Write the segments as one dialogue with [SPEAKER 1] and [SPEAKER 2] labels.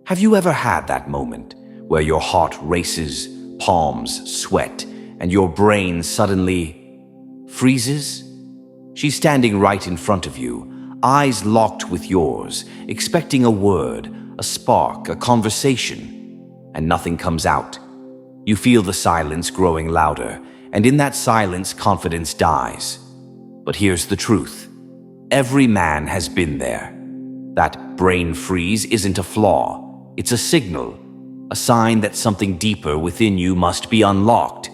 [SPEAKER 1] Have you ever had that moment where your heart races, palms sweat, and your brain suddenly freezes? She's standing right in front of you, eyes locked with yours, expecting a word, a spark, a conversation, and nothing comes out. You feel the silence growing louder, and in that silence, confidence dies. But here's the truth. Every man has been there. That brain freeze isn't a flaw. It's a signal, a sign that something deeper within you must be unlocked.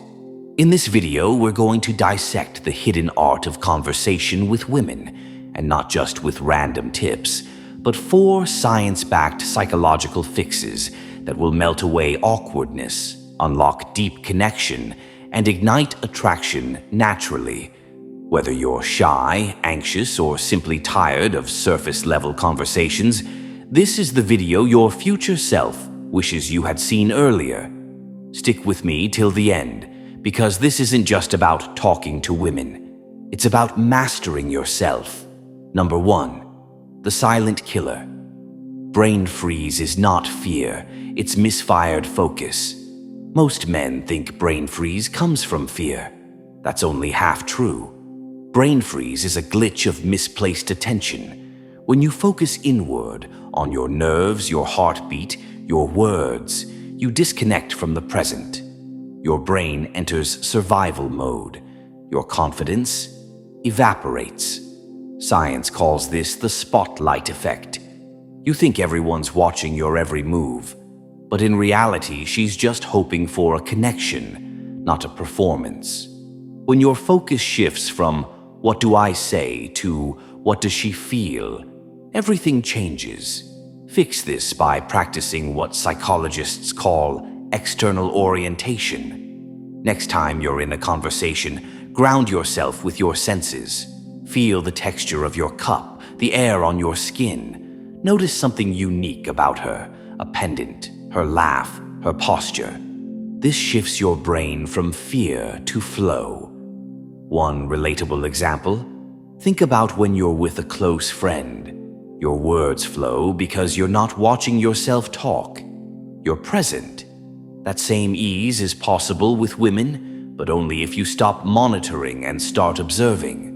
[SPEAKER 1] In this video, we're going to dissect the hidden art of conversation with women, and not just with random tips, but 4 science-backed psychological fixes that will melt away awkwardness, unlock deep connection, and ignite attraction naturally. Whether you're shy, anxious, or simply tired of surface-level conversations, this is the video your future self wishes you had seen earlier. Stick with me till the end, because this isn't just about talking to women. It's about mastering yourself. Number 1, the silent killer. Brain freeze is not fear, it's misfired focus. Most men think brain freeze comes from fear. That's only half true. Brain freeze is a glitch of misplaced attention. When you focus inward, on your nerves, your heartbeat, your words, you disconnect from the present. Your brain enters survival mode. Your confidence evaporates. Science calls this the spotlight effect. You think everyone's watching your every move, but in reality, she's just hoping for a connection, not a performance. When your focus shifts from "what do I say" to "what does she feel," everything changes. Fix this by practicing what psychologists call external orientation. Next time you're in a conversation, ground yourself with your senses. Feel the texture of your cup, the air on your skin. Notice something unique about her, a pendant, her laugh, her posture. This shifts your brain from fear to flow. One relatable example: think about when you're with a close friend. Your words flow because you're not watching yourself talk. You're present. That same ease is possible with women, but only if you stop monitoring and start observing.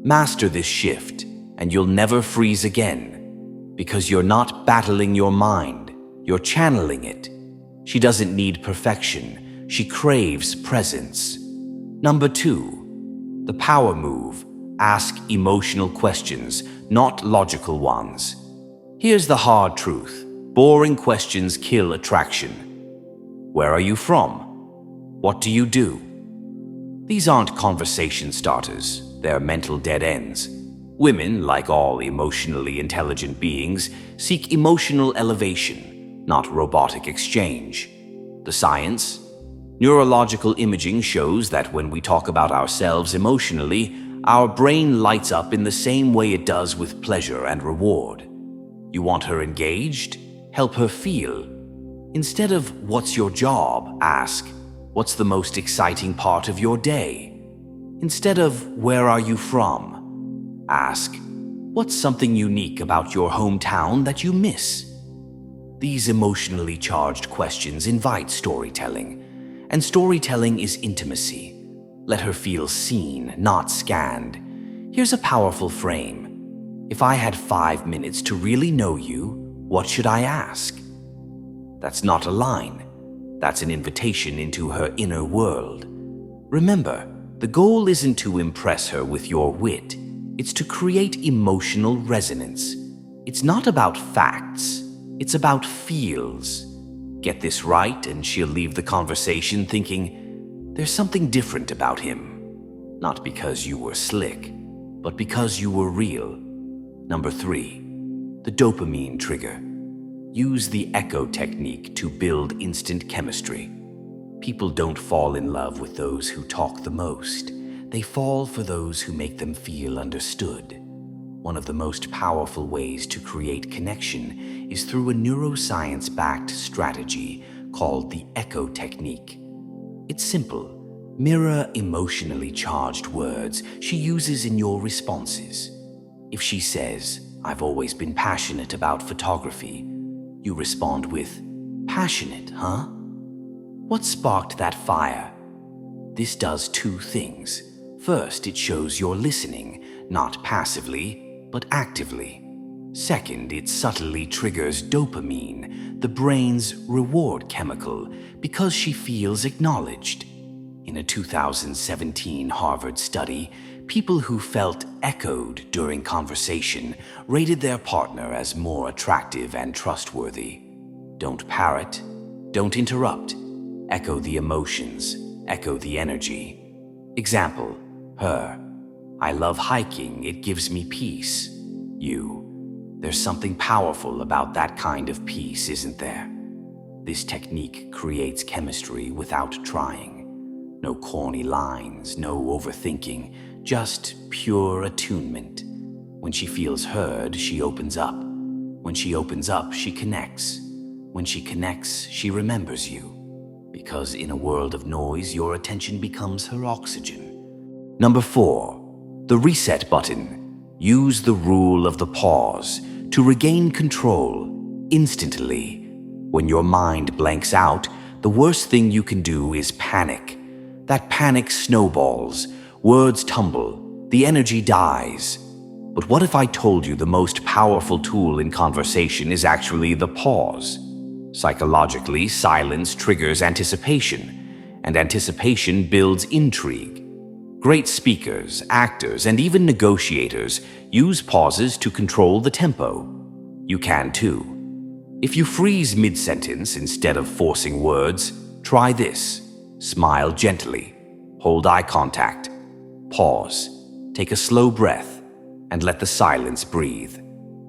[SPEAKER 1] Master this shift, and you'll never freeze again. Because you're not battling your mind, you're channeling it. She doesn't need perfection, she craves presence. Number 2, the power move. Ask emotional questions, not logical ones. Here's the hard truth. Boring questions kill attraction. Where are you from? What do you do? These aren't conversation starters. They're mental dead ends. Women, like all emotionally intelligent beings, seek emotional elevation, not robotic exchange. The science? Neurological imaging shows that when we talk about ourselves emotionally, our brain lights up in the same way it does with pleasure and reward. You want her engaged? Help her feel. Instead of "what's your job?" ask, "What's the most exciting part of your day?" Instead of "where are you from?" ask, "What's something unique about your hometown that you miss?" These emotionally charged questions invite storytelling, and storytelling is intimacy. Let her feel seen, not scanned. Here's a powerful frame. If I had 5 minutes to really know you, what should I ask? That's not a line. That's an invitation into her inner world. Remember, the goal isn't to impress her with your wit. It's to create emotional resonance. It's not about facts. It's about feels. Get this right, and she'll leave the conversation thinking, "There's something different about him." Not because you were slick, but because you were real. Number 3, the dopamine trigger. Use the echo technique to build instant chemistry. People don't fall in love with those who talk the most. They fall for those who make them feel understood. One of the most powerful ways to create connection is through a neuroscience-backed strategy called the echo technique. It's simple. Mirror emotionally charged words she uses in your responses. If she says, "I've always been passionate about photography," You respond with, "Passionate, huh? What sparked that fire?" This does two things. First, it shows you're listening, not passively, but actively. Second, it subtly triggers dopamine, the brain's reward chemical, because she feels acknowledged. In a 2017 Harvard study, people who felt echoed during conversation rated their partner as more attractive and trustworthy. Don't parrot, don't interrupt. Echo the emotions, echo the energy. Example, her, "I love hiking, it gives me peace." You, "There's something powerful about that kind of peace, isn't there?" This technique creates chemistry without trying. No corny lines, no overthinking, just pure attunement. When she feels heard, she opens up. When she opens up, she connects. When she connects, she remembers you. Because in a world of noise, your attention becomes her oxygen. Number 4, the reset button. Use the rule of the pause to regain control instantly. When your mind blanks out, the worst thing you can do is panic. That panic snowballs, words tumble, the energy dies. But what if I told you the most powerful tool in conversation is actually the pause? Psychologically, silence triggers anticipation, and anticipation builds intrigue. Great speakers, actors, and even negotiators use pauses to control the tempo. You can too. If you freeze mid-sentence instead of forcing words, try this. Smile gently, hold eye contact, pause, take a slow breath, and let the silence breathe.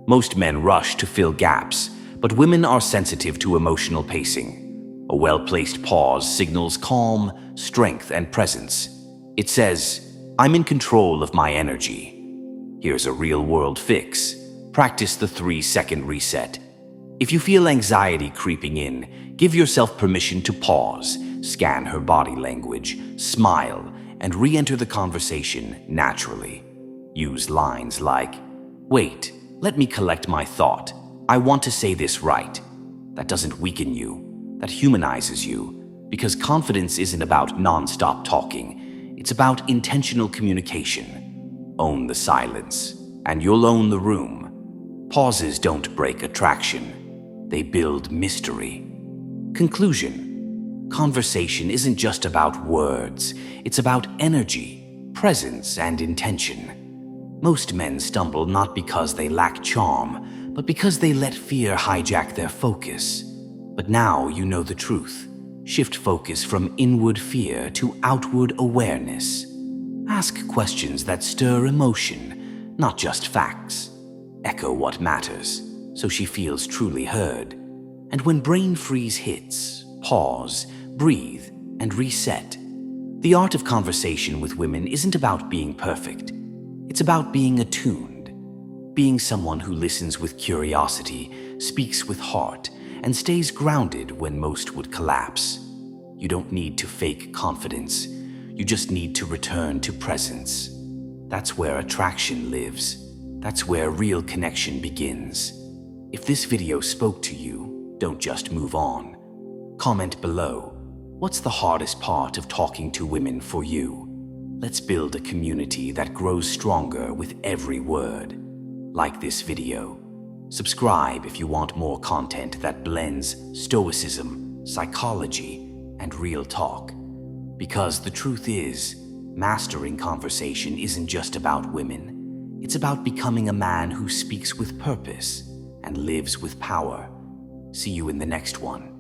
[SPEAKER 1] Most men rush to fill gaps, but women are sensitive to emotional pacing. A well-placed pause signals calm, strength, and presence. It says, "I'm in control of my energy." Here's a real-world fix. Practice the 3-second reset. If you feel anxiety creeping in, give yourself permission to pause, scan her body language, smile, and re-enter the conversation naturally. Use lines like, "Wait, let me collect my thought. I want to say this right." That doesn't weaken you. That humanizes you. Because confidence isn't about non-stop talking. It's about intentional communication. Own the silence, and you'll own the room. Pauses don't break attraction. They build mystery. Conclusion. Conversation isn't just about words. It's about energy, presence, and intention. Most men stumble not because they lack charm, but because they let fear hijack their focus. But now you know the truth. Shift focus from inward fear to outward awareness. Ask questions that stir emotion, not just facts. Echo what matters, so she feels truly heard. And when brain freeze hits, pause, breathe, and reset. The art of conversation with women isn't about being perfect. It's about being attuned. Being someone who listens with curiosity, speaks with heart, and stays grounded when most would collapse. You don't need to fake confidence. You just need to return to presence. That's where attraction lives. That's where real connection begins. If this video spoke to you, don't just move on. Comment below. What's the hardest part of talking to women for you? Let's build a community that grows stronger with every word. Like this video. Subscribe if you want more content that blends stoicism, psychology, and real talk. Because the truth is, mastering conversation isn't just about women. It's about becoming a man who speaks with purpose and lives with power. See you in the next one.